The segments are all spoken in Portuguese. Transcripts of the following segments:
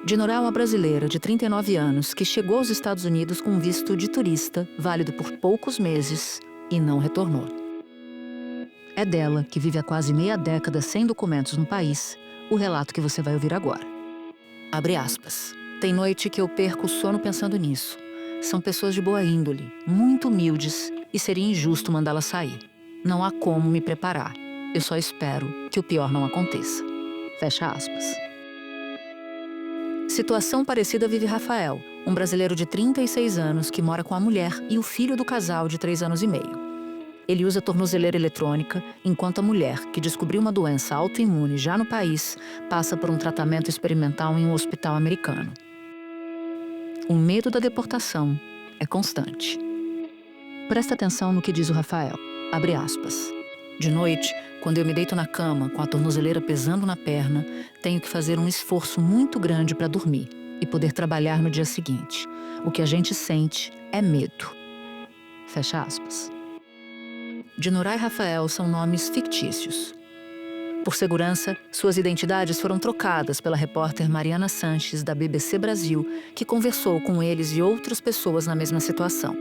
Dinorá é uma brasileira de 39 anos que chegou aos Estados Unidos com um visto de turista, válido por poucos meses, e não retornou. É dela, que vive há quase meia década sem documentos no país, o relato que você vai ouvir agora. Abre aspas. Tem noite que eu perco o sono pensando nisso. São pessoas de boa índole, muito humildes, e seria injusto mandá-las sair. Não há como me preparar. Eu só espero que o pior não aconteça. Fecha aspas. Situação parecida vive Rafael, um brasileiro de 36 anos que mora com a mulher e o filho do casal de 3 anos e meio. Ele usa tornozeleira eletrônica, enquanto a mulher, que descobriu uma doença autoimune já no país, passa por um tratamento experimental em um hospital americano. O medo da deportação é constante. Presta atenção no que diz o Rafael. Abre aspas. De noite, quando eu me deito na cama, com a tornozeleira pesando na perna, tenho que fazer um esforço muito grande para dormir e poder trabalhar no dia seguinte. O que a gente sente é medo. Fecha aspas. Dinorá e Rafael são nomes fictícios. Por segurança, suas identidades foram trocadas pela repórter Mariana Sanches, da BBC Brasil, que conversou com eles e outras pessoas na mesma situação.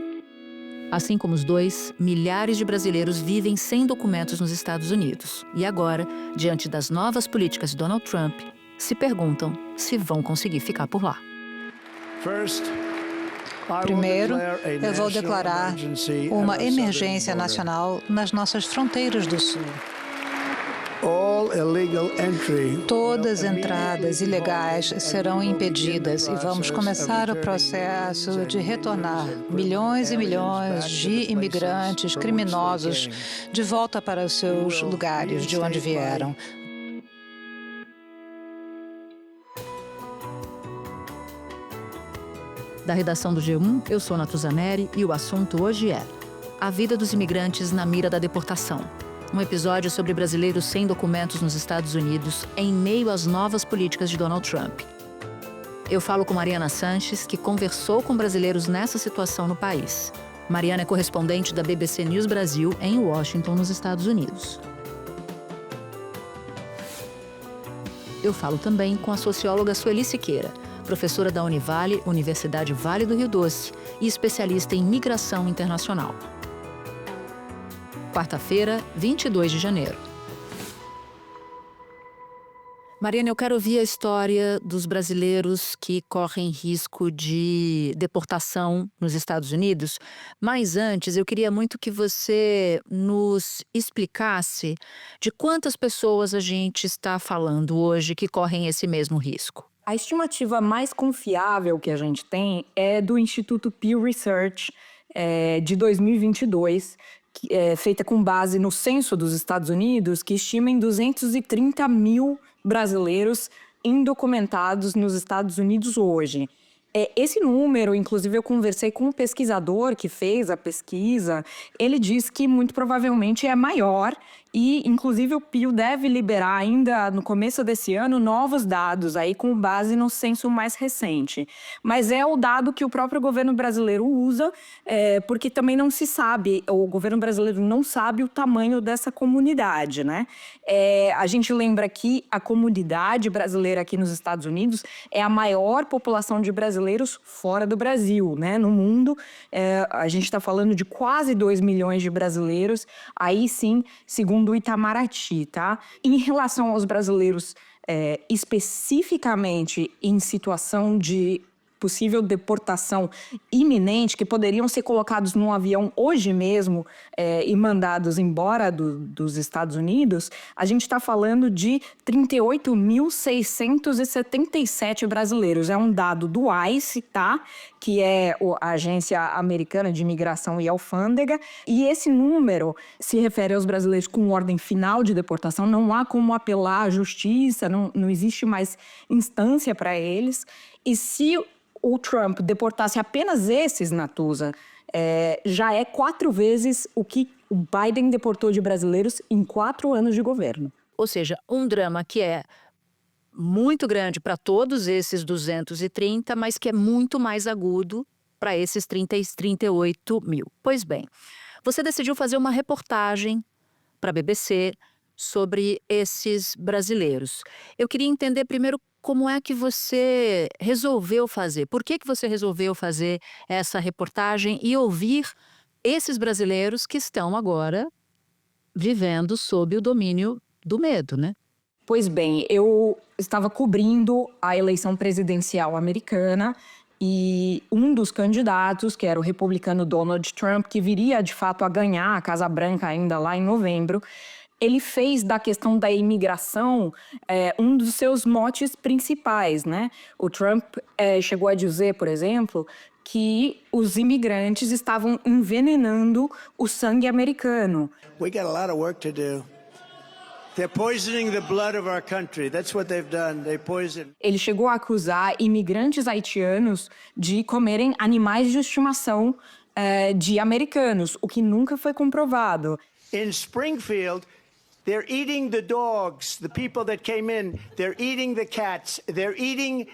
Assim como os dois, milhares de brasileiros vivem sem documentos nos Estados Unidos. E agora, diante das novas políticas de Donald Trump, se perguntam se vão conseguir ficar por lá. Primeiro, eu vou declarar uma emergência nacional nas nossas fronteiras do sul. Todas entradas ilegais serão impedidas e vamos começar o processo de retornar milhões e milhões de imigrantes criminosos de volta para os seus lugares de onde vieram. Da redação do G1, eu sou Natuzaneri e o assunto hoje é a vida dos imigrantes na mira da deportação. Um episódio sobre brasileiros sem documentos nos Estados Unidos em meio às novas políticas de Donald Trump. Eu falo com Mariana Sanches, que conversou com brasileiros nessa situação no país. Mariana é correspondente da BBC News Brasil em Washington, nos Estados Unidos. Eu falo também com a socióloga Sueli Siqueira, professora da Univale, Universidade Vale do Rio Doce, e especialista em migração internacional. Quarta-feira, 22 de janeiro. Mariana, eu quero ouvir a história dos brasileiros que correm risco de deportação nos Estados Unidos, mas antes eu queria muito que você nos explicasse de quantas pessoas a gente está falando hoje que correm esse mesmo risco. A estimativa mais confiável que a gente tem é do Instituto Pew Research, de 2022, feita com base no censo dos Estados Unidos, que estima em 230 mil brasileiros indocumentados nos Estados Unidos hoje. Esse número, inclusive eu conversei com um pesquisador que fez a pesquisa, ele diz que muito provavelmente é maior e, inclusive, o Pew deve liberar ainda no começo desse ano novos dados aí com base no censo mais recente. Mas é o dado que o próprio governo brasileiro usa, porque também não se sabe, o governo brasileiro não sabe o tamanho dessa comunidade, né? A gente lembra que a comunidade brasileira aqui nos Estados Unidos é a maior população de brasileiros fora do Brasil, né? No mundo, a gente está falando de quase 2 milhões de brasileiros, aí sim, segundo o Itamaraty, tá? Em relação aos brasileiros especificamente em situação de possível deportação iminente, que poderiam ser colocados num avião hoje mesmo e mandados embora dos Estados Unidos, a gente está falando de 38.677 brasileiros. É um dado do ICE, tá? Que é a Agência Americana de Imigração e Alfândega, e esse número se refere aos brasileiros com ordem final de deportação. Não há como apelar à justiça, não existe mais instância para eles. E se o Trump deportasse apenas esses, Natuza, já é 4 vezes o que o Biden deportou de brasileiros em 4 anos de governo. Ou seja, um drama que é muito grande para todos esses 230, mas que é muito mais agudo para esses 38 mil. Pois bem, você decidiu fazer uma reportagem para a BBC sobre esses brasileiros. Eu queria entender primeiro como é que você resolveu fazer. Por que você resolveu fazer essa reportagem e ouvir esses brasileiros que estão agora vivendo sob o domínio do medo, né? Pois bem, eu estava cobrindo a eleição presidencial americana e um dos candidatos, que era o republicano Donald Trump, que viria de fato a ganhar a Casa Branca ainda lá em novembro, ele fez da questão da imigração um dos seus motes principais, né? O Trump chegou a dizer, por exemplo, que os imigrantes estavam envenenando o sangue americano. We got a lot of work to do. They're poisoning the blood of our country. That's what they've done. They poison. Ele chegou a acusar imigrantes haitianos de comerem animais de estimação de americanos, o que nunca foi comprovado. In Springfield, they're eating the dogs, the people that came in. They're eating the cats. They're eating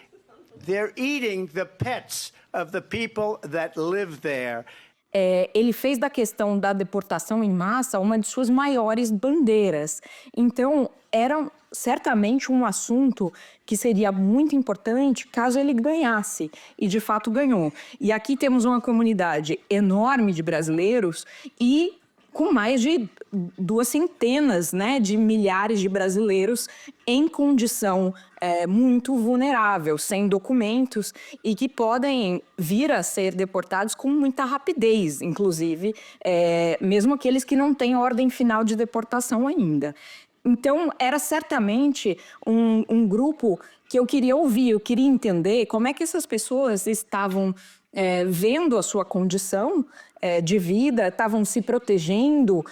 the pets of the people that live there. Ele fez da questão da deportação em massa uma de suas maiores bandeiras. Então, era certamente um assunto que seria muito importante caso ele ganhasse, e de fato ganhou. E aqui temos uma comunidade enorme de brasileiros e com mais de 200, né, de milhares de brasileiros em condição muito vulnerável, sem documentos e que podem vir a ser deportados com muita rapidez, inclusive, mesmo aqueles que não têm ordem final de deportação ainda. Então, era certamente um grupo que eu queria ouvir, eu queria entender como é que essas pessoas estavam vendo a sua condição de vida, estavam se protegendo,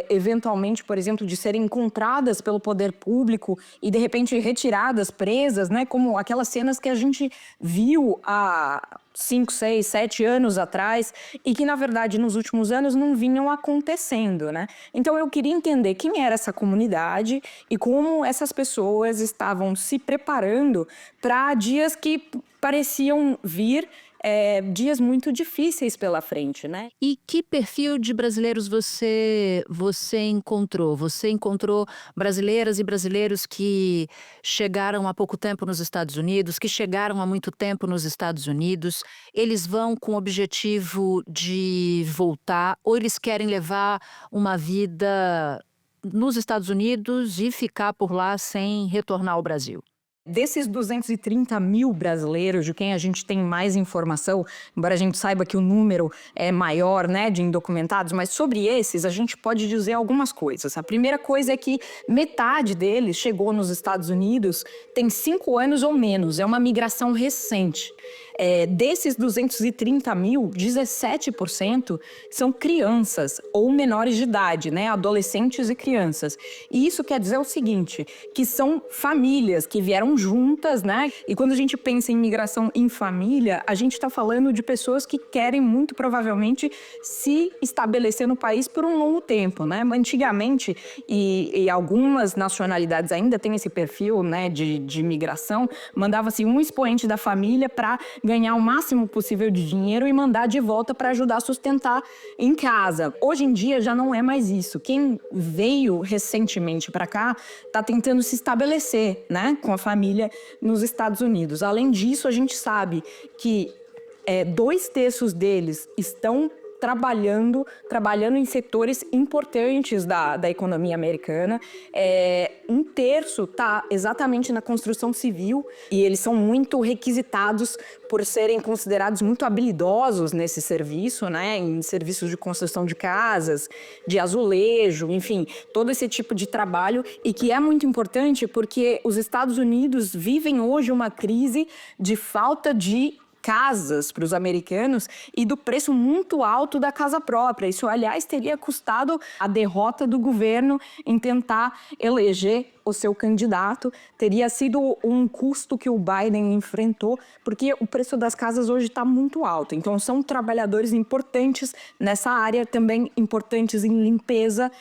eventualmente, por exemplo, de serem encontradas pelo poder público e, de repente, retiradas, presas, né? Como aquelas cenas que a gente viu há 5, 6, 7 anos atrás e que, na verdade, nos últimos anos não vinham acontecendo, né? Então, eu queria entender quem era essa comunidade e como essas pessoas estavam se preparando para dias que pareciam vir dias muito difíceis pela frente, né? E que perfil de brasileiros você encontrou? Você encontrou brasileiras e brasileiros que chegaram há pouco tempo nos Estados Unidos, que chegaram há muito tempo nos Estados Unidos? Eles vão com o objetivo de voltar ou eles querem levar uma vida nos Estados Unidos e ficar por lá sem retornar ao Brasil? Desses 230 mil brasileiros, de quem a gente tem mais informação, embora a gente saiba que o número é maior, né, de indocumentados, mas sobre esses a gente pode dizer algumas coisas. A primeira coisa é que metade deles chegou nos Estados Unidos tem 5 anos ou menos, é uma migração recente. Desses 230 mil, 17% são crianças ou menores de idade, né? Adolescentes e crianças. E isso quer dizer o seguinte, que são famílias que vieram juntas, né? E quando a gente pensa em migração em família, a gente está falando de pessoas que querem muito provavelmente se estabelecer no país por um longo tempo, né? Antigamente, e algumas nacionalidades ainda têm esse perfil, né, de migração, mandava-se um expoente da família para ganhar o máximo possível de dinheiro e mandar de volta para ajudar a sustentar em casa. Hoje em dia já não é mais isso. Quem veio recentemente para cá está tentando se estabelecer, né, com a família nos Estados Unidos. Além disso, a gente sabe que 2/3 deles estão trabalhando em setores importantes da economia americana. 1/3 está exatamente na construção civil e eles são muito requisitados por serem considerados muito habilidosos nesse serviço, né? Em serviços de construção de casas, de azulejo, enfim, todo esse tipo de trabalho e que é muito importante porque os Estados Unidos vivem hoje uma crise de falta de casas para os americanos e do preço muito alto da casa própria. Isso, aliás, teria custado a derrota do governo em tentar eleger o seu candidato. Teria sido um custo que o Biden enfrentou, porque o preço das casas hoje está muito alto. Então, são trabalhadores importantes nessa área, também importantes em limpeza.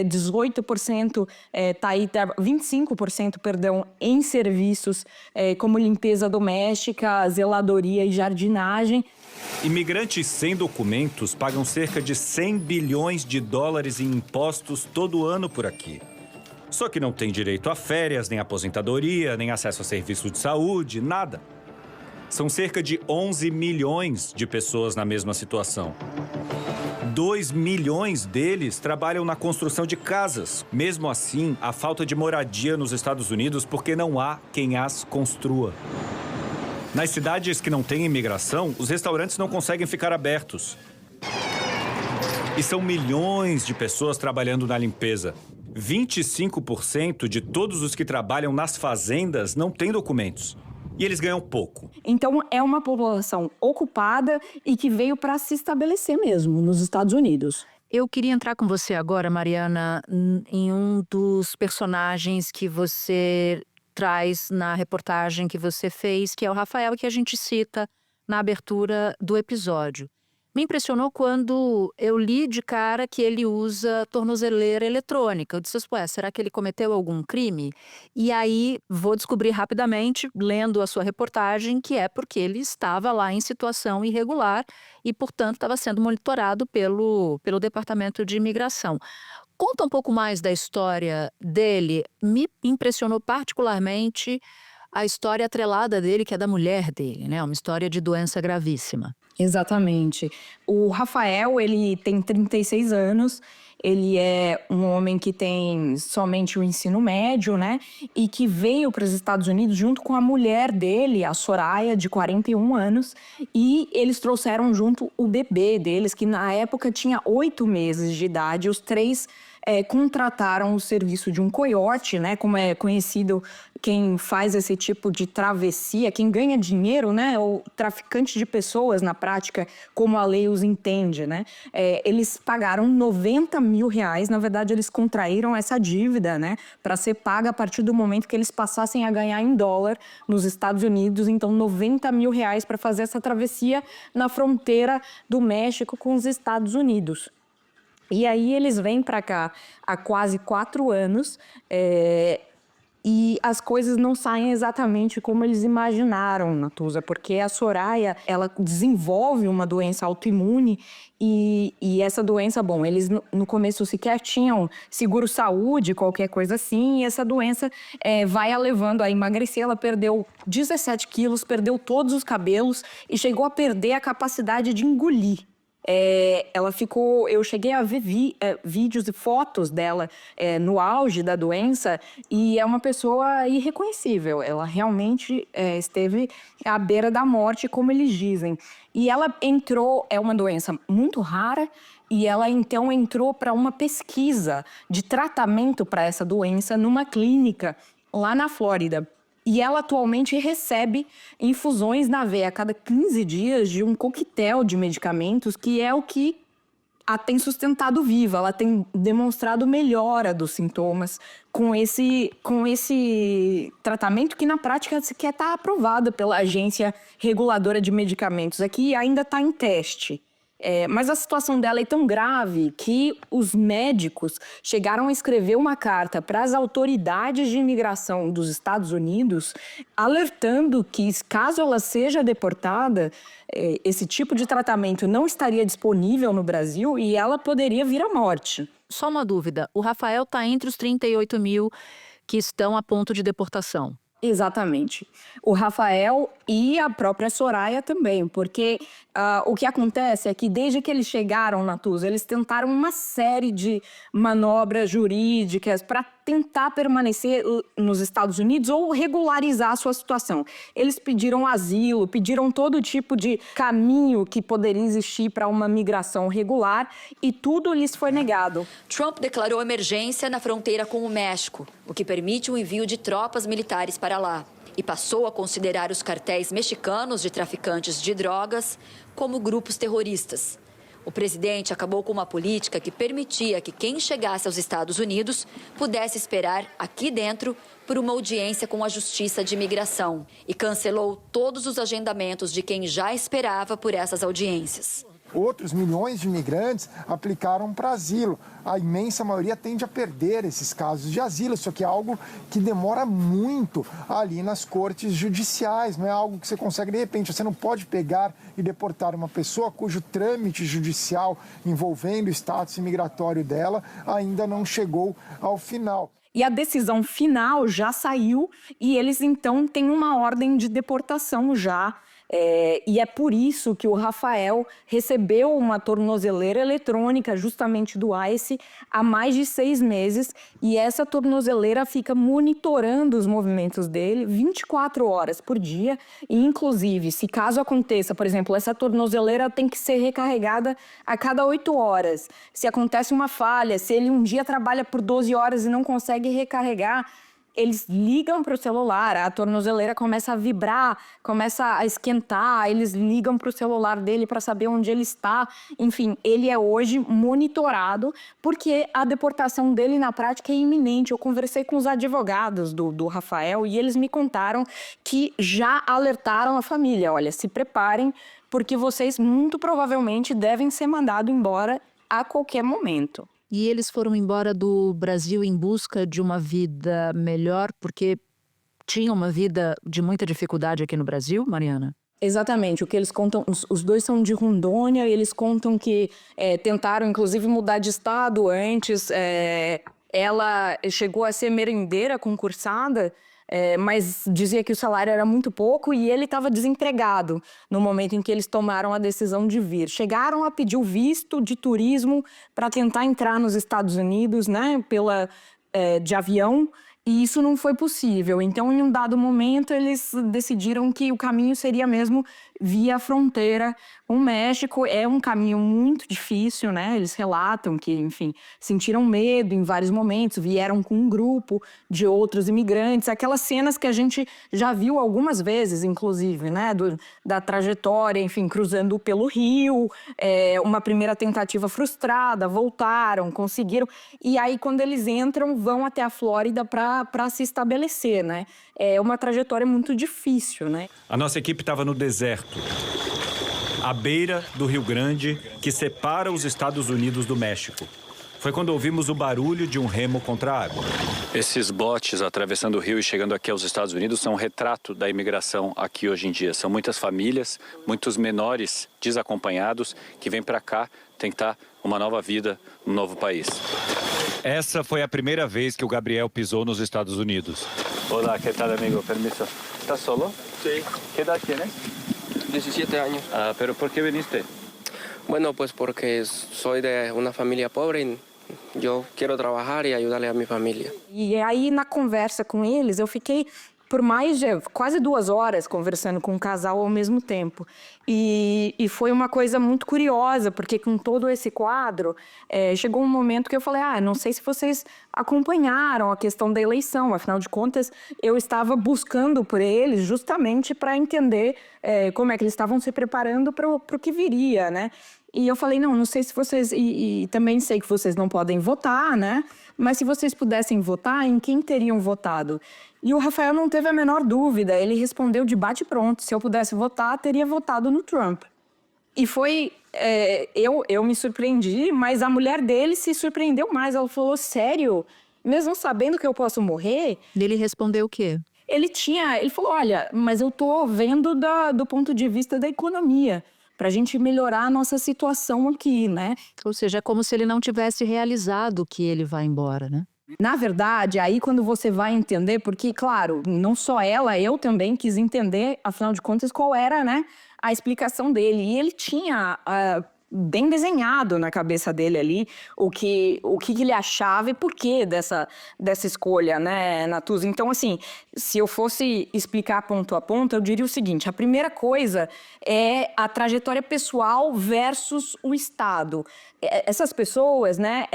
18% 25%, perdão, em serviços como limpeza doméstica, zeladoria e jardinagem. Imigrantes sem documentos pagam cerca de 100 bilhões de dólares em impostos todo ano por aqui. Só que não tem direito a férias, nem aposentadoria, nem acesso a serviço de saúde, nada. São cerca de 11 milhões de pessoas na mesma situação. 2 milhões deles trabalham na construção de casas. Mesmo assim, há falta de moradia nos Estados Unidos porque não há quem as construa. Nas cidades que não têm imigração, os restaurantes não conseguem ficar abertos. E são milhões de pessoas trabalhando na limpeza. 25% de todos os que trabalham nas fazendas não têm documentos. E eles ganham pouco. Então, é uma população ocupada e que veio para se estabelecer mesmo nos Estados Unidos. Eu queria entrar com você agora, Mariana, em um dos personagens que você traz na reportagem que você fez, que é o Rafael, que a gente cita na abertura do episódio. Me impressionou quando eu li de cara que ele usa tornozeleira eletrônica. Eu disse, ué, será que ele cometeu algum crime? E aí vou descobrir rapidamente, lendo a sua reportagem, que é porque ele estava lá em situação irregular e, portanto, estava sendo monitorado pelo Departamento de Imigração. Conta um pouco mais da história dele. Me impressionou particularmente a história atrelada dele, que é da mulher dele, né? Uma história de doença gravíssima. Exatamente. O Rafael, ele tem 36 anos, ele é um homem que tem somente o ensino médio, né? E que veio para os Estados Unidos junto com a mulher dele, a Soraya, de 41 anos. E eles trouxeram junto o bebê deles, que na época tinha 8 meses de idade. Os três contrataram o serviço de um coiote, né? Como é conhecido quem faz esse tipo de travessia, quem ganha dinheiro, né? O traficante de pessoas, na prática, como a lei os entende, né? Eles pagaram 90 mil reais, na verdade eles contraíram essa dívida, né? Para ser paga a partir do momento que eles passassem a ganhar em dólar nos Estados Unidos, então 90 mil reais para fazer essa travessia na fronteira do México com os Estados Unidos. E aí eles vêm para cá há quase 4 anos e as coisas não saem exatamente como eles imaginaram, Natuza, porque a Soraya, ela desenvolve uma doença autoimune e essa doença, bom, eles no começo sequer tinham seguro-saúde, qualquer coisa assim, e essa doença vai a levando a emagrecer. Ela perdeu 17 quilos, perdeu todos os cabelos e chegou a perder a capacidade de engolir. Ela ficou... Eu cheguei a ver vídeos e fotos dela no auge da doença e é uma pessoa irreconhecível. Ela realmente esteve à beira da morte, como eles dizem. E ela entrou... É uma doença muito rara e ela, então, entrou para uma pesquisa de tratamento para essa doença numa clínica lá na Flórida. E ela atualmente recebe infusões na veia a cada 15 dias de um coquetel de medicamentos, que é o que a tem sustentado viva. Ela tem demonstrado melhora dos sintomas com esse tratamento que, na prática, sequer está aprovado pela Agência Reguladora de Medicamentos. Aqui ainda está em teste. Mas a situação dela é tão grave que os médicos chegaram a escrever uma carta para as autoridades de imigração dos Estados Unidos, alertando que, caso ela seja deportada, esse tipo de tratamento não estaria disponível no Brasil e ela poderia vir à morte. Só uma dúvida, o Rafael está entre os 38 mil que estão a ponto de deportação. Exatamente. O Rafael e a própria Soraya também, porque o que acontece é que desde que eles chegaram, Natuza, eles tentaram uma série de manobras jurídicas para tentar permanecer nos Estados Unidos ou regularizar a sua situação. Eles pediram asilo, pediram todo tipo de caminho que poderia existir para uma migração regular e tudo lhes foi negado. Trump declarou emergência na fronteira com o México, o que permite o envio de tropas militares para lá. E passou a considerar os cartéis mexicanos de traficantes de drogas como grupos terroristas. O presidente acabou com uma política que permitia que quem chegasse aos Estados Unidos pudesse esperar aqui dentro por uma audiência com a Justiça de Imigração e cancelou todos os agendamentos de quem já esperava por essas audiências. Outros milhões de imigrantes aplicaram para asilo. A imensa maioria tende a perder esses casos de asilo, isso aqui é algo que demora muito ali nas cortes judiciais, não é algo que você consegue de repente. Você não pode pegar e deportar uma pessoa cujo trâmite judicial envolvendo o status imigratório dela ainda não chegou ao final. E a decisão final já saiu e eles, então, têm uma ordem de deportação já. E é por isso que o Rafael recebeu uma tornozeleira eletrônica justamente do ICE há mais de 6 meses. E essa tornozeleira fica monitorando os movimentos dele 24 horas por dia. E, inclusive, se caso aconteça, por exemplo, essa tornozeleira tem que ser recarregada a cada 8 horas. Se acontece uma falha, se ele um dia trabalha por 12 horas e não consegue recarregar, eles ligam para o celular, a tornozeleira começa a vibrar, começa a esquentar, eles ligam para o celular dele para saber onde ele está. Enfim, ele é hoje monitorado porque a deportação dele na prática é iminente. Eu conversei com os advogados do Rafael e eles me contaram que já alertaram a família. Olha, se preparem porque vocês muito provavelmente devem ser mandados embora a qualquer momento. E eles foram embora do Brasil em busca de uma vida melhor, porque tinham uma vida de muita dificuldade aqui no Brasil, Mariana? Exatamente, o que eles contam, os dois são de Rondônia, e eles contam que tentaram inclusive mudar de estado antes, ela chegou a ser merendeira concursada, mas dizia que o salário era muito pouco e ele estava desempregado no momento em que eles tomaram a decisão de vir. Chegaram a pedir o visto de turismo para tentar entrar nos Estados Unidos, né, de avião, e isso não foi possível. Então, em um dado momento, eles decidiram que o caminho seria mesmo via a fronteira com o México. É um caminho muito difícil, né? Eles relatam que, enfim, sentiram medo em vários momentos, vieram com um grupo de outros imigrantes, aquelas cenas que a gente já viu algumas vezes, inclusive, né? Da trajetória, enfim, cruzando pelo Rio, uma primeira tentativa frustrada, voltaram, conseguiram. E aí, quando eles entram, vão até a Flórida para se estabelecer, né? É uma trajetória muito difícil, né? A nossa equipe estava no deserto, à beira do Rio Grande, que separa os Estados Unidos do México. Foi quando ouvimos o barulho de um remo contra a água. Esses botes atravessando o rio e chegando aqui aos Estados Unidos são um retrato da imigração aqui hoje em dia. São muitas famílias, muitos menores desacompanhados que vêm para cá tentar uma nova vida, um novo país. Essa foi a primeira vez que o Gabriel pisou nos Estados Unidos. Olá, que tal, amigo? Permiso. ¿Estás solo? Sí. ¿Qué edad tienes? 17 años. Ah, pero ¿por qué viniste? Bueno, pues porque soy de una familia pobre y yo quiero trabajar y ayudarle a mi familia. E aí, na conversa com eles, eu fiquei por mais de quase 2 horas conversando com um casal ao mesmo tempo. E foi uma coisa muito curiosa, porque com todo esse quadro, chegou um momento que eu falei, não sei se vocês acompanharam a questão da eleição, afinal de contas, eu estava buscando por eles justamente para entender como é que eles estavam se preparando para o que viria, né? E eu falei, não sei se vocês... E também sei que vocês não podem votar, né? Mas se vocês pudessem votar, em quem teriam votado? E o Rafael não teve a menor dúvida. Ele respondeu de bate-pronto. Se eu pudesse votar, teria votado no Trump. E foi... eu me surpreendi, mas a mulher dele se surpreendeu mais. Ela falou, sério? Mesmo sabendo que eu posso morrer? E ele respondeu o quê? Ele falou, olha, mas eu tô vendo do ponto de vista da economia, para a gente melhorar a nossa situação aqui, né? Ou seja, é como se ele não tivesse realizado que ele vai embora, né? Na verdade, aí quando você vai entender, porque, claro, não só ela, eu também quis entender, afinal de contas, qual era, né, a explicação dele. E ele tinha bem desenhado na cabeça dele ali o que ele achava e por que dessa escolha, né, Natuzzi? Então, assim, se eu fosse explicar ponto a ponto, eu diria o seguinte: a primeira coisa é a trajetória pessoal versus o Estado. Essas pessoas, né,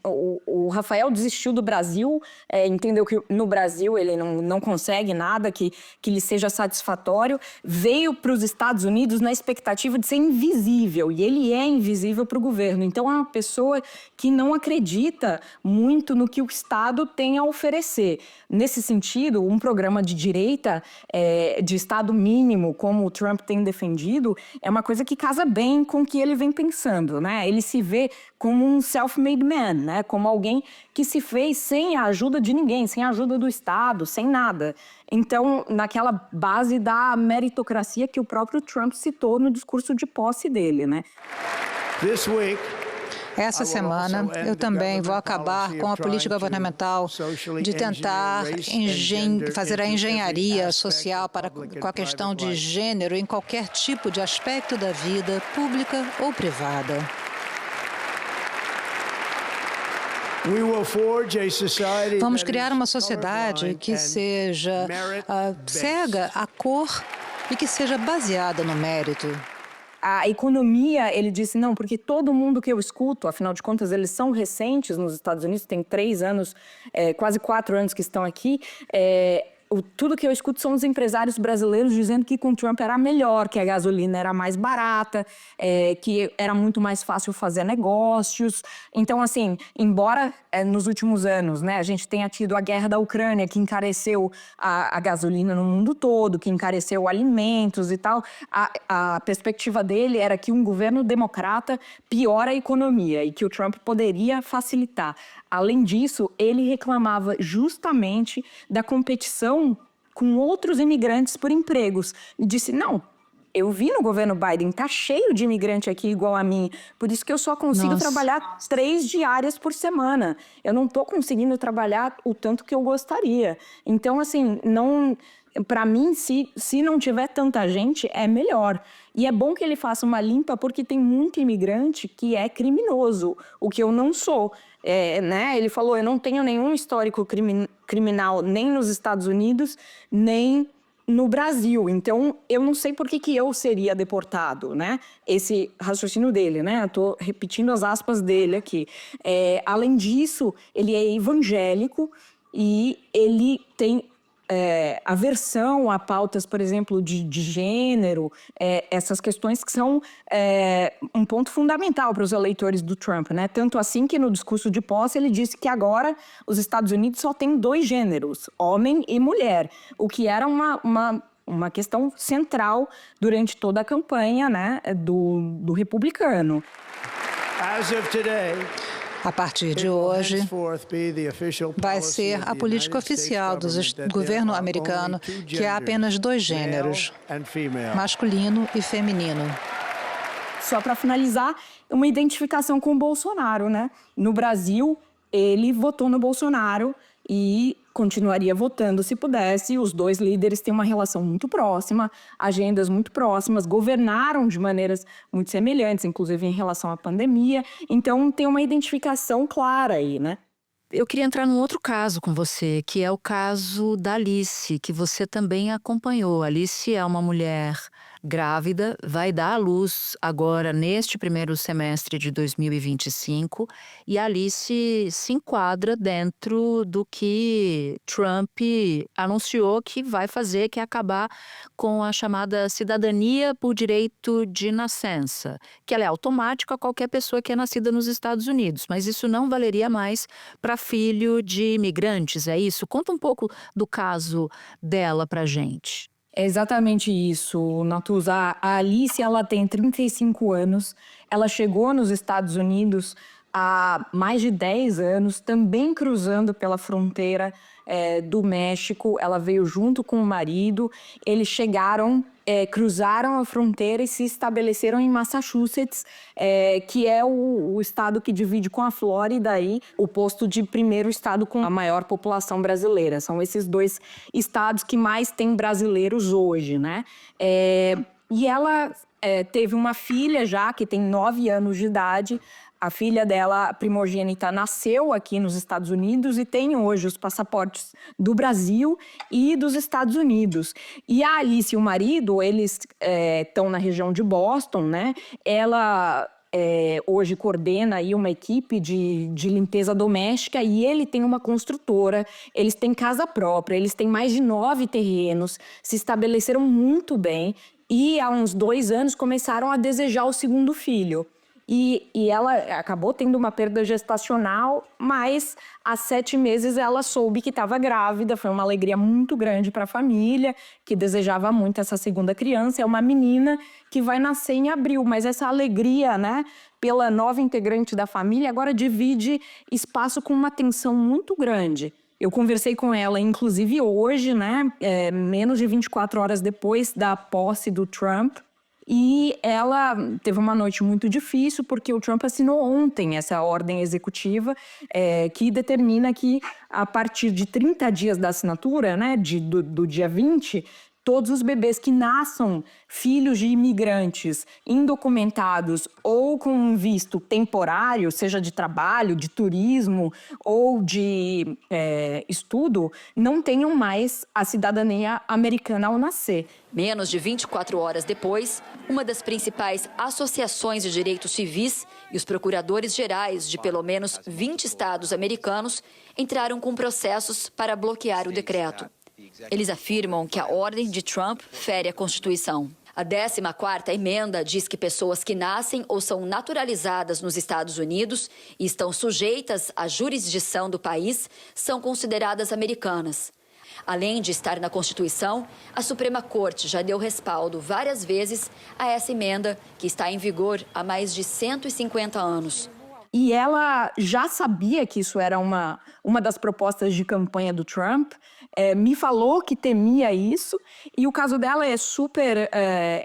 o Rafael desistiu do Brasil, entendeu que no Brasil ele não consegue nada que lhe seja satisfatório, veio para os Estados Unidos na expectativa de ser invisível, e ele é invisível para o governo. Então é uma pessoa que não acredita muito no que o Estado tem a oferecer. Nesse sentido, um programa de direita, de Estado mínimo, como o Trump tem defendido, é uma coisa que casa bem com o que ele vem pensando, né? Ele se vê como um self-made man, né? Como alguém que se fez sem a ajuda de ninguém, sem a ajuda do Estado, sem nada. Então, naquela base da meritocracia que o próprio Trump citou no discurso de posse dele, né? This week, Essa semana, eu também vou acabar com a política governamental de tentar fazer a engenharia social com a questão de gênero em qualquer tipo de aspecto da vida, pública ou privada. Vamos criar uma sociedade que seja cega à cor e que seja baseada no mérito. A economia, ele disse, não, porque todo mundo que eu escuto, afinal de contas, eles são recentes nos Estados Unidos, tem 3 anos, quase 4 anos que estão aqui, tudo que eu escuto são os empresários brasileiros dizendo que com Trump era melhor, que a gasolina era mais barata, que era muito mais fácil fazer negócios. Então, assim, embora nos últimos anos, né, a gente tenha tido a guerra da Ucrânia, que encareceu a gasolina no mundo todo, que encareceu alimentos e tal, a perspectiva dele era que um governo democrata piora a economia e que o Trump poderia facilitar. Além disso, ele reclamava justamente da competição com outros imigrantes por empregos. E disse, não, eu vi no governo Biden, tá cheio de imigrante aqui igual a mim, por isso que eu só consigo trabalhar 3 diárias por semana. Eu não tô conseguindo trabalhar o tanto que eu gostaria. Então, assim, para mim, se não tiver tanta gente, é melhor. E é bom que ele faça uma limpa, porque tem muito imigrante que é criminoso, o que eu não sou. Né? Ele falou, eu não tenho nenhum histórico criminal nem nos Estados Unidos, nem no Brasil. Então, eu não sei por que eu seria deportado, né? Esse raciocínio dele, né? Eu tô repetindo as aspas dele aqui. Além disso, ele é evangélico e ele tem aversão a pautas, por exemplo, de gênero, essas questões que são um ponto fundamental para os eleitores do Trump, né? Tanto assim que no discurso de posse ele disse que agora os Estados Unidos só têm 2 gêneros, homem e mulher, o que era uma questão central durante toda a campanha, né, do republicano. As of today, a partir de hoje, vai ser a política oficial do governo americano que há apenas 2 gêneros, masculino e feminino. Só para finalizar, uma identificação com o Bolsonaro, né? No Brasil, ele votou no Bolsonaro e continuaria votando se pudesse. Os 2 líderes têm uma relação muito próxima, agendas muito próximas, governaram de maneiras muito semelhantes, inclusive em relação à pandemia. Então, tem uma identificação clara aí, né? Eu queria entrar num outro caso com você, que é o caso da Alice, que você também acompanhou. Alice é uma mulher grávida, vai dar à luz agora neste primeiro semestre de 2025, e a Alice se enquadra dentro do que Trump anunciou que vai fazer, que é acabar com a chamada cidadania por direito de nascença, que ela é automática a qualquer pessoa que é nascida nos Estados Unidos, mas isso não valeria mais para filho de imigrantes, é isso? Conta um pouco do caso dela pra gente. É exatamente isso, Natuza. A Alice, ela tem 35 anos, ela chegou nos Estados Unidos há mais de 10 anos, também cruzando pela fronteira do México. Ela veio junto com o marido, eles chegaram, cruzaram a fronteira e se estabeleceram em Massachusetts, que é o estado que divide com a Flórida aí, o posto de primeiro estado com a maior população brasileira. São esses 2 estados que mais têm brasileiros hoje, né? E ela teve uma filha já, que tem 9 anos de idade. A filha dela, primogênita, nasceu aqui nos Estados Unidos e tem hoje os passaportes do Brasil e dos Estados Unidos. E a Alice e o marido, eles estão na região de Boston, né? Ela hoje coordena aí uma equipe de limpeza doméstica e ele tem uma construtora, eles têm casa própria, eles têm mais de 9 terrenos, se estabeleceram muito bem e há uns 2 anos começaram a desejar o segundo filho. E ela acabou tendo uma perda gestacional, mas há 7 meses ela soube que estava grávida. Foi uma alegria muito grande para a família, que desejava muito essa segunda criança. É uma menina que vai nascer em abril, mas essa alegria, né, pela nova integrante da família, agora divide espaço com uma tensão muito grande. Eu conversei com ela, inclusive hoje, né, menos de 24 horas depois da posse do Trump. E ela teve uma noite muito difícil, porque o Trump assinou ontem essa ordem executiva que determina que, a partir de 30 dias da assinatura, né, do dia 20, todos os bebês que nasçam filhos de imigrantes indocumentados ou com visto temporário, seja de trabalho, de turismo ou de estudo, não tenham mais a cidadania americana ao nascer. Menos de 24 horas depois, uma das principais associações de direitos civis e os procuradores gerais de pelo menos 20 estados americanos entraram com processos para bloquear o decreto. Eles afirmam que a ordem de Trump fere a Constituição. A 14ª emenda diz que pessoas que nascem ou são naturalizadas nos Estados Unidos e estão sujeitas à jurisdição do país são consideradas americanas. Além de estar na Constituição, a Suprema Corte já deu respaldo várias vezes a essa emenda, que está em vigor há mais de 150 anos. E ela já sabia que isso era uma das propostas de campanha do Trump, me falou que temia isso, e o caso dela é super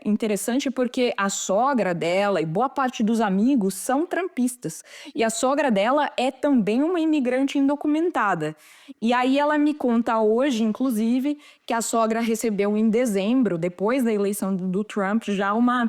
interessante porque a sogra dela e boa parte dos amigos são trumpistas. E a sogra dela é também uma imigrante indocumentada. E aí ela me conta hoje, inclusive, que a sogra recebeu em dezembro, depois da eleição do Trump, já uma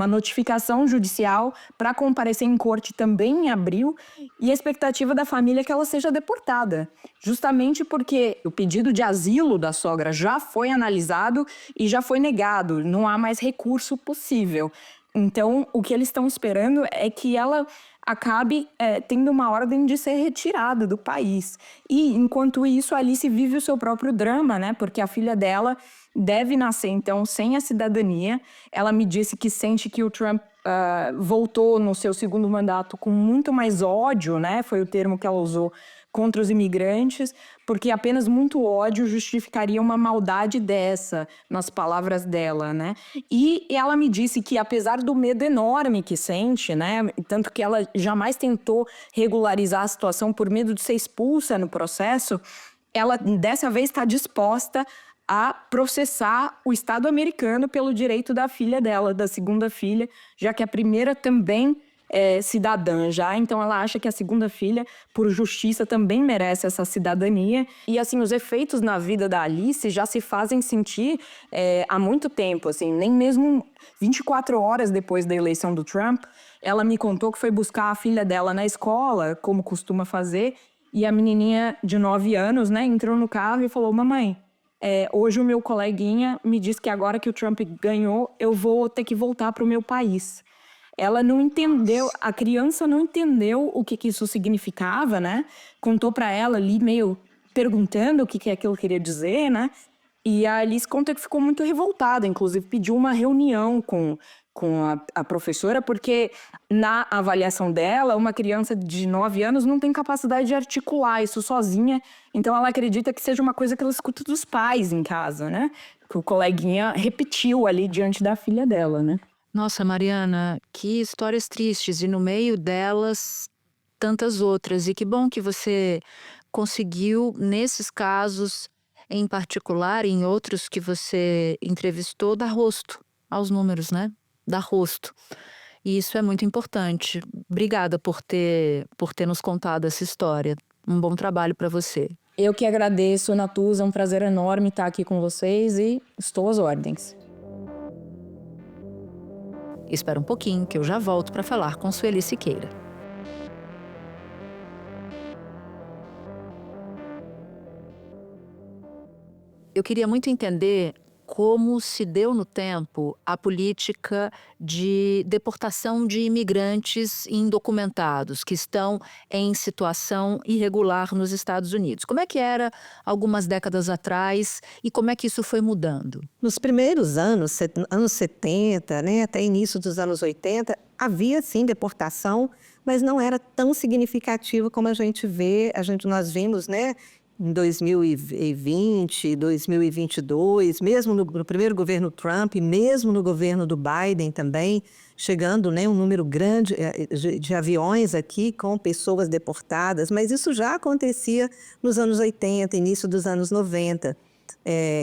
notificação judicial para comparecer em corte também em abril, e a expectativa da família é que ela seja deportada, justamente porque o pedido de asilo da sogra já foi analisado e já foi negado, não há mais recurso possível. Então, o que eles estão esperando é que ela acabe tendo uma ordem de ser retirada do país. E, enquanto isso, a Alice vive o seu próprio drama, né? Porque a filha dela deve nascer, então, sem a cidadania. Ela me disse que sente que o Trump voltou no seu segundo mandato com muito mais ódio, né? Foi o termo que ela usou, contra os imigrantes, porque apenas muito ódio justificaria uma maldade dessa, nas palavras dela, né? E ela me disse que, apesar do medo enorme que sente, né? Tanto que ela jamais tentou regularizar a situação por medo de ser expulsa no processo, ela dessa vez está disposta a processar o Estado americano pelo direito da filha dela, da segunda filha, já que a primeira também é cidadã já, então ela acha que a segunda filha, por justiça, também merece essa cidadania. E, assim, os efeitos na vida da Alice já se fazem sentir há muito tempo, assim, nem mesmo 24 horas depois da eleição do Trump, ela me contou que foi buscar a filha dela na escola, como costuma fazer, e a menininha de 9 anos, né, entrou no carro e falou: mamãe, hoje o meu coleguinha me disse que agora que o Trump ganhou, eu vou ter que voltar para o meu país. Ela não entendeu, a criança não entendeu o que isso significava, né? Contou para ela ali, meio perguntando o que aquilo queria dizer, né? E a Alice conta que ficou muito revoltada, inclusive pediu uma reunião com a professora, porque na avaliação dela, uma criança de 9 anos não tem capacidade de articular isso sozinha, então ela acredita que seja uma coisa que ela escuta dos pais em casa, né? Que o coleguinha repetiu ali diante da filha dela, né? Nossa, Mariana, que histórias tristes, e no meio delas, tantas outras. E que bom que você conseguiu, nesses casos em particular, e em outros que você entrevistou, dar rosto aos números, né? Dar rosto. E isso é muito importante. Obrigada por ter nos contado essa história. Um bom trabalho para você. Eu que agradeço, Natuza, é um prazer enorme estar aqui com vocês e estou às ordens. Espera um pouquinho que eu já volto para falar com Sueli Siqueira. Eu queria muito entender como se deu no tempo a política de deportação de imigrantes indocumentados que estão em situação irregular nos Estados Unidos. Como é que era algumas décadas atrás e como é que isso foi mudando? Nos primeiros anos 70, né, até início dos anos 80, havia sim deportação, mas não era tão significativa como nós vimos, né? Em 2020, 2022, mesmo no primeiro governo Trump, mesmo no governo do Biden também, chegando, né, um número grande de aviões aqui com pessoas deportadas, mas isso já acontecia nos anos 80, início dos anos 90.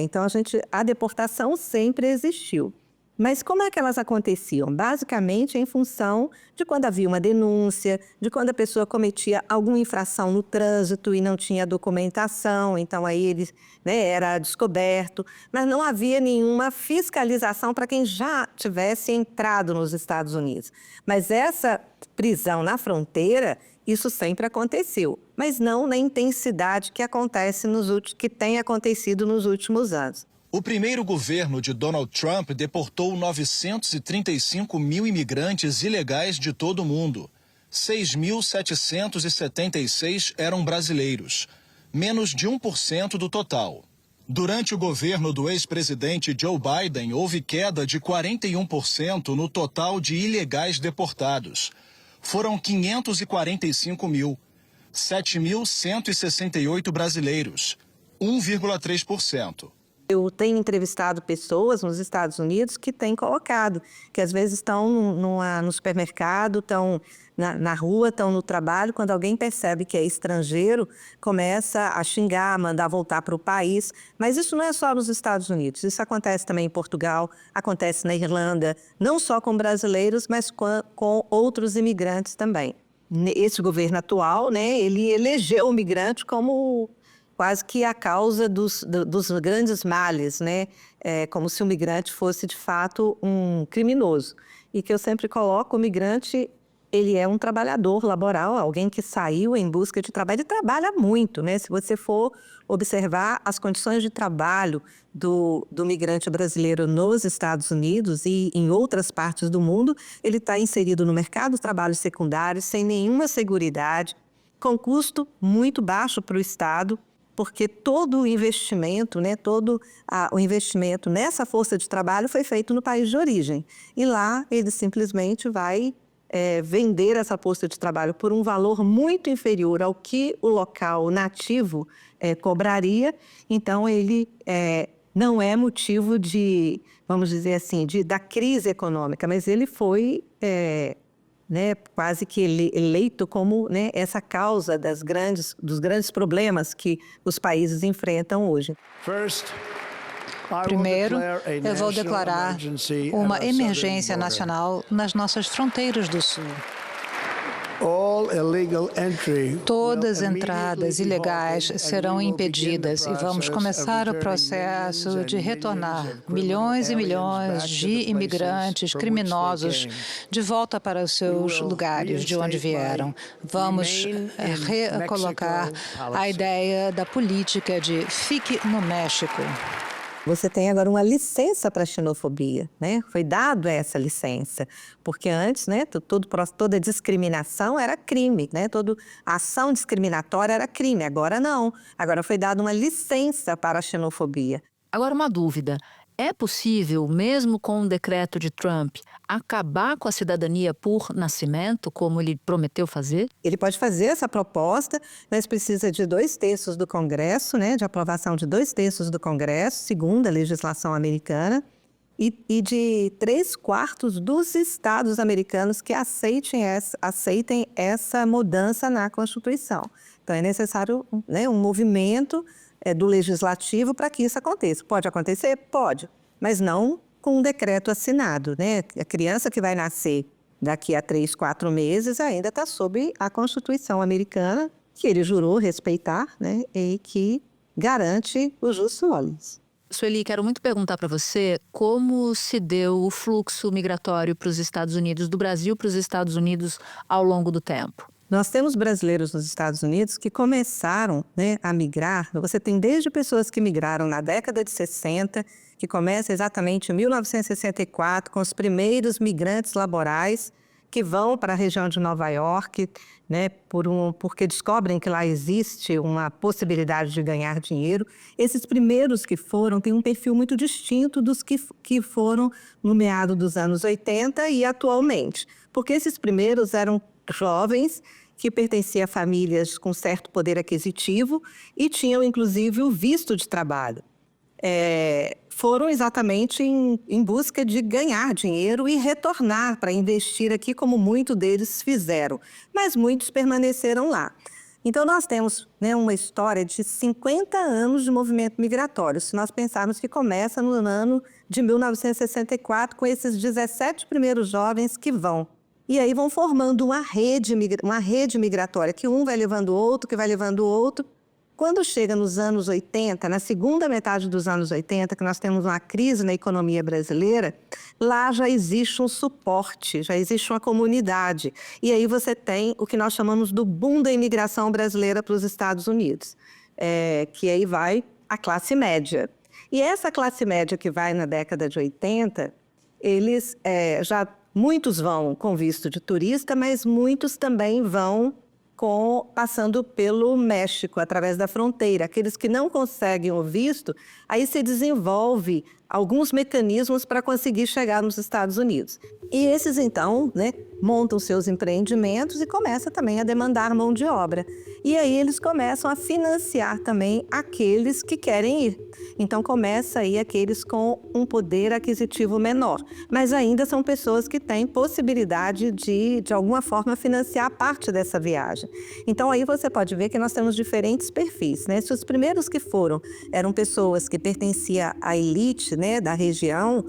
Então, a deportação sempre existiu. Mas como é que elas aconteciam? Basicamente em função de quando havia uma denúncia, de quando a pessoa cometia alguma infração no trânsito e não tinha documentação, então aí ele, né, era descoberto, mas não havia nenhuma fiscalização para quem já tivesse entrado nos Estados Unidos. Mas essa prisão na fronteira, isso sempre aconteceu, mas não na intensidade que acontece que tem acontecido nos últimos anos. O primeiro governo de Donald Trump deportou 935 mil imigrantes ilegais de todo o mundo. 6.776 eram brasileiros, menos de 1% do total. Durante o governo do ex-presidente Joe Biden, houve queda de 41% no total de ilegais deportados. Foram 545 mil, 7.168 brasileiros, 1,3%. Eu tenho entrevistado pessoas nos Estados Unidos que têm colocado, que às vezes estão no supermercado, estão na rua, estão no trabalho, quando alguém percebe que é estrangeiro, começa a xingar, mandar voltar para o país. Mas isso não é só nos Estados Unidos, isso acontece também em Portugal, acontece na Irlanda, não só com brasileiros, mas com outros imigrantes também. Esse governo atual, né, ele elegeu o migrante como quase que a causa dos grandes males, né? Como se o migrante fosse, de fato, um criminoso. E que eu sempre coloco, o migrante, ele é um trabalhador laboral, alguém que saiu em busca de trabalho e trabalha muito, né? Se você for observar as condições de trabalho do migrante brasileiro nos Estados Unidos e em outras partes do mundo, ele está inserido no mercado de trabalho secundário, sem nenhuma seguridade, com custo muito baixo para o Estado, porque todo o investimento, né, o investimento nessa força de trabalho foi feito no país de origem. E lá ele simplesmente vai vender essa força de trabalho por um valor muito inferior ao que o local nativo cobraria. Então, ele não é motivo de, vamos dizer assim, da crise econômica, mas ele foi quase que eleito como, né, essa causa dos grandes problemas que os países enfrentam hoje. Primeiro, eu vou declarar uma emergência nacional nas nossas fronteiras do Sul. Todas entradas ilegais serão impedidas e vamos começar o processo de retornar milhões e milhões de imigrantes criminosos de volta para os seus lugares de onde vieram. Vamos recolocar a ideia da política de fique no México. Você tem agora uma licença para a xenofobia, né? Foi dado essa licença, porque antes, né, toda discriminação era crime, né? Toda ação discriminatória era crime, agora não. Agora foi dada uma licença para a xenofobia. Agora, uma dúvida. É possível, mesmo com o decreto de Trump, acabar com a cidadania por nascimento, como ele prometeu fazer? Ele pode fazer essa proposta, mas precisa de 2/3 do Congresso, né, de aprovação de 2/3 do Congresso, segundo a legislação americana, e de 3/4 dos estados americanos que aceitem essa mudança na Constituição. Então, é necessário, né, um movimento do legislativo para que isso aconteça. Pode acontecer? Pode, mas não com um decreto assinado, né? A criança que vai nascer daqui a 3, 4 meses ainda está sob a Constituição americana, que ele jurou respeitar, né? E que garante o jus solis. Sueli, quero muito perguntar para você como se deu o fluxo migratório para os Estados Unidos, do Brasil para os Estados Unidos ao longo do tempo. Nós temos brasileiros nos Estados Unidos que começaram, né, a migrar. Você tem desde pessoas que migraram na década de 60, que começa exatamente em 1964, com os primeiros migrantes laborais que vão para a região de Nova York, né, porque descobrem que lá existe uma possibilidade de ganhar dinheiro. Esses primeiros que foram têm um perfil muito distinto dos que foram no meado dos anos 80 e atualmente, porque esses primeiros eram jovens que pertenciam a famílias com certo poder aquisitivo e tinham, inclusive, o visto de trabalho. Foram exatamente em busca de ganhar dinheiro e retornar para investir aqui, como muitos deles fizeram, mas muitos permaneceram lá. Então, nós temos, né, uma história de 50 anos de movimento migratório, se nós pensarmos que começa no ano de 1964, com esses 17 primeiros jovens que vão. E aí vão formando uma rede migratória, que um vai levando o outro, que vai levando o outro. Quando chega nos anos 80, na segunda metade dos anos 80, que nós temos uma crise na economia brasileira, lá já existe um suporte, já existe uma comunidade. E aí você tem o que nós chamamos do boom da imigração brasileira para os Estados Unidos, que aí vai a classe média. E essa classe média que vai na década de 80, eles muitos vão com visto de turista, mas muitos também vão passando pelo México, através da fronteira. Aqueles que não conseguem o visto, aí se desenvolve alguns mecanismos para conseguir chegar nos Estados Unidos. E esses, então, né, montam seus empreendimentos e começam também a demandar mão de obra. E aí eles começam a financiar também aqueles que querem ir. Então começa aí aqueles com um poder aquisitivo menor. Mas ainda são pessoas que têm possibilidade de alguma forma, financiar parte dessa viagem. Então aí você pode ver que nós temos diferentes perfis, né? Se os primeiros que foram eram pessoas que pertenciam à elite, né, da região,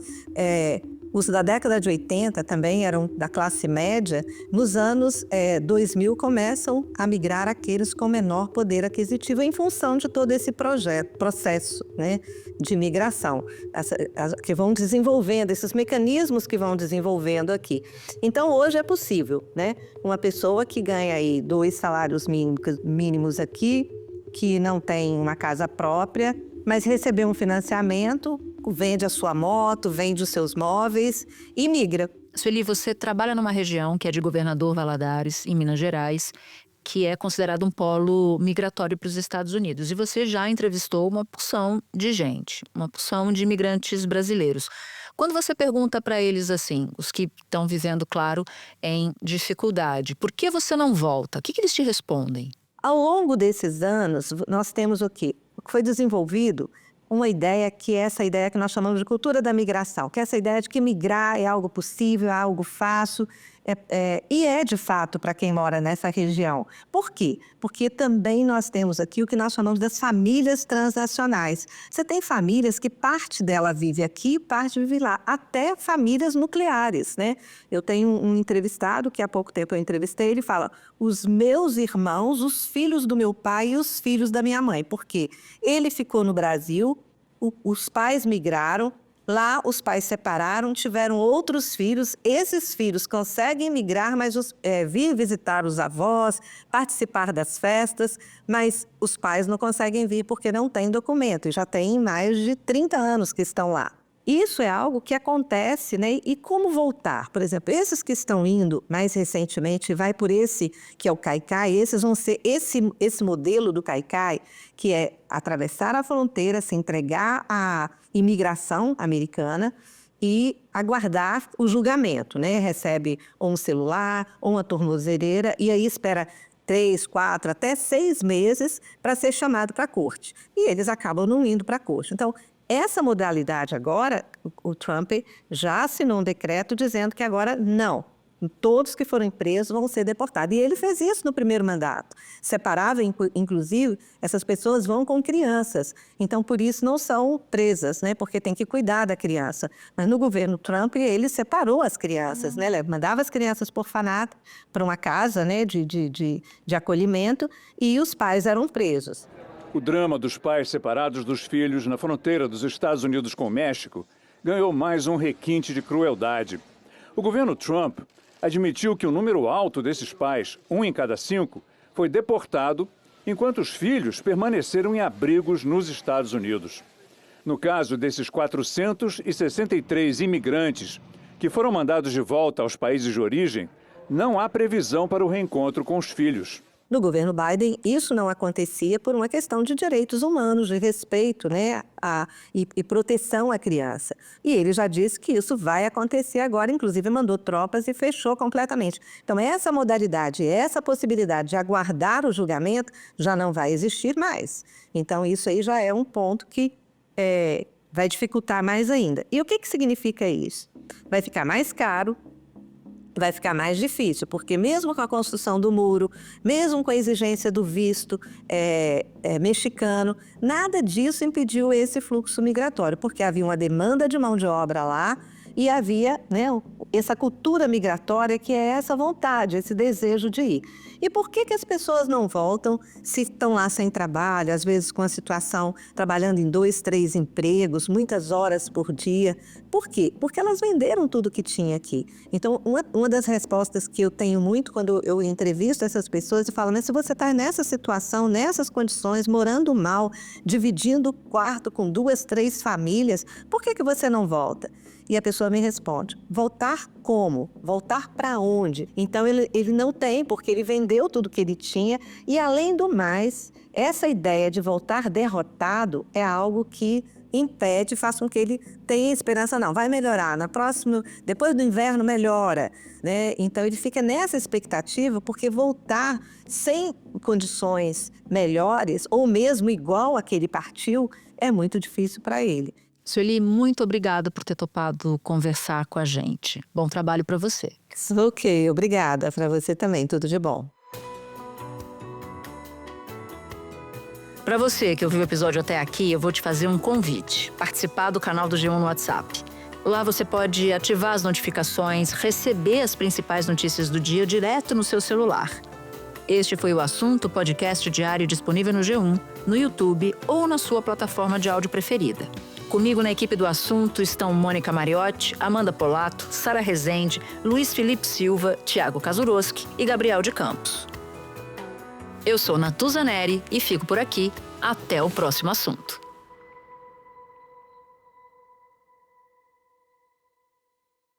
os da década de 80 também eram da classe média, nos anos 2000 começam a migrar aqueles com menor poder aquisitivo em função de todo esse processo, né, de migração, que vão desenvolvendo, esses mecanismos que vão desenvolvendo aqui. Então, hoje é possível, né, uma pessoa que ganha aí 2 salários mínimos aqui, que não tem uma casa própria, mas receber um financiamento, vende a sua moto, vende os seus móveis e migra. Sueli, você trabalha numa região que é de Governador Valadares, em Minas Gerais, que é considerado um polo migratório para os Estados Unidos. E você já entrevistou uma porção de gente, uma porção de imigrantes brasileiros. Quando você pergunta para eles assim, os que estão vivendo, claro, em dificuldade, por que você não volta? O que eles te respondem? Ao longo desses anos, nós temos o quê? O que foi desenvolvido uma ideia que é essa ideia que nós chamamos de cultura da migração, que é essa ideia de que migrar é algo possível, é algo fácil, e é de fato para quem mora nessa região. Por quê? Porque também nós temos aqui o que nós chamamos das famílias transnacionais. Você tem famílias que parte dela vive aqui, parte vive lá, até famílias nucleares, né? Eu tenho um entrevistado que há pouco tempo eu entrevistei, ele fala: os meus irmãos, os filhos do meu pai e os filhos da minha mãe. Por quê? Ele ficou no Brasil, os pais migraram, lá os pais separaram, tiveram outros filhos, esses filhos conseguem migrar, mas vir visitar os avós, participar das festas, mas os pais não conseguem vir porque não têm documento, e já tem mais de 30 anos que estão lá. Isso é algo que acontece, né? E como voltar? Por exemplo, esses que estão indo mais recentemente, vai por esse que é o Caicai, esses vão ser esse modelo do Caicai, que é atravessar a fronteira, se entregar à imigração americana e aguardar o julgamento, né? Recebe ou um celular, ou uma tornozeleira, e aí espera 3, 4, até 6 meses para ser chamado para a corte. E eles acabam não indo para a corte. Então, essa modalidade agora, o Trump já assinou um decreto dizendo que agora não, todos que forem presos vão ser deportados. E ele fez isso no primeiro mandato. Separava, inclusive, essas pessoas vão com crianças. Então, por isso, não são presas, né? Porque tem que cuidar da criança. Mas no governo Trump, ele separou as crianças, né? Ele mandava as crianças por orfanato para uma casa, né, de acolhimento, e os pais eram presos. O drama dos pais separados dos filhos na fronteira dos Estados Unidos com o México ganhou mais um requinte de crueldade. O governo Trump admitiu que o número alto desses pais, 1 em cada 5, foi deportado, enquanto os filhos permaneceram em abrigos nos Estados Unidos. No caso desses 463 imigrantes que foram mandados de volta aos países de origem, não há previsão para o reencontro com os filhos. No governo Biden, isso não acontecia por uma questão de direitos humanos, de respeito, né, e proteção à criança. E ele já disse que isso vai acontecer agora, inclusive mandou tropas e fechou completamente. Então, essa modalidade, essa possibilidade de aguardar o julgamento já não vai existir mais. Então, isso aí já é um ponto que vai dificultar mais ainda. E o que significa isso? Vai ficar mais caro vai ficar mais difícil, porque mesmo com a construção do muro, mesmo com a exigência do visto mexicano, nada disso impediu esse fluxo migratório, porque havia uma demanda de mão de obra lá e havia, né, essa cultura migratória que é essa vontade, esse desejo de ir. E por que as pessoas não voltam se estão lá sem trabalho, às vezes com a situação, trabalhando em 2, 3 empregos, muitas horas por dia? Por quê? Porque elas venderam tudo que tinha aqui. Então, uma das respostas que eu tenho muito quando eu entrevisto essas pessoas e falo, mas se você está nessa situação, nessas condições, morando mal, dividindo quarto com 2, 3 famílias, por que você não volta? E a pessoa me responde, voltar como? Voltar para onde? Então, ele não tem, porque ele vendeu tudo que ele tinha. E, além do mais, essa ideia de voltar derrotado é algo que impede, faz com que ele tenha esperança. Não, vai melhorar, depois do inverno melhora, né? Então, ele fica nessa expectativa, porque voltar sem condições melhores, ou mesmo igual a que ele partiu, é muito difícil para ele. Sueli, muito obrigada por ter topado conversar com a gente. Bom trabalho para você. Ok, obrigada. Para você também, tudo de bom. Para você que ouviu o episódio até aqui, eu vou te fazer um convite. Participar do canal do G1 no WhatsApp. Lá você pode ativar as notificações, receber as principais notícias do dia direto no seu celular. Este foi o Assunto, podcast diário disponível no G1, no YouTube ou na sua plataforma de áudio preferida. Comigo na equipe do Assunto estão Mônica Mariotti, Amanda Polato, Sara Rezende, Luiz Felipe Silva, Thiago Kazuroski e Gabriel de Campos. Eu sou Natuza Neri e fico por aqui. Até o próximo assunto.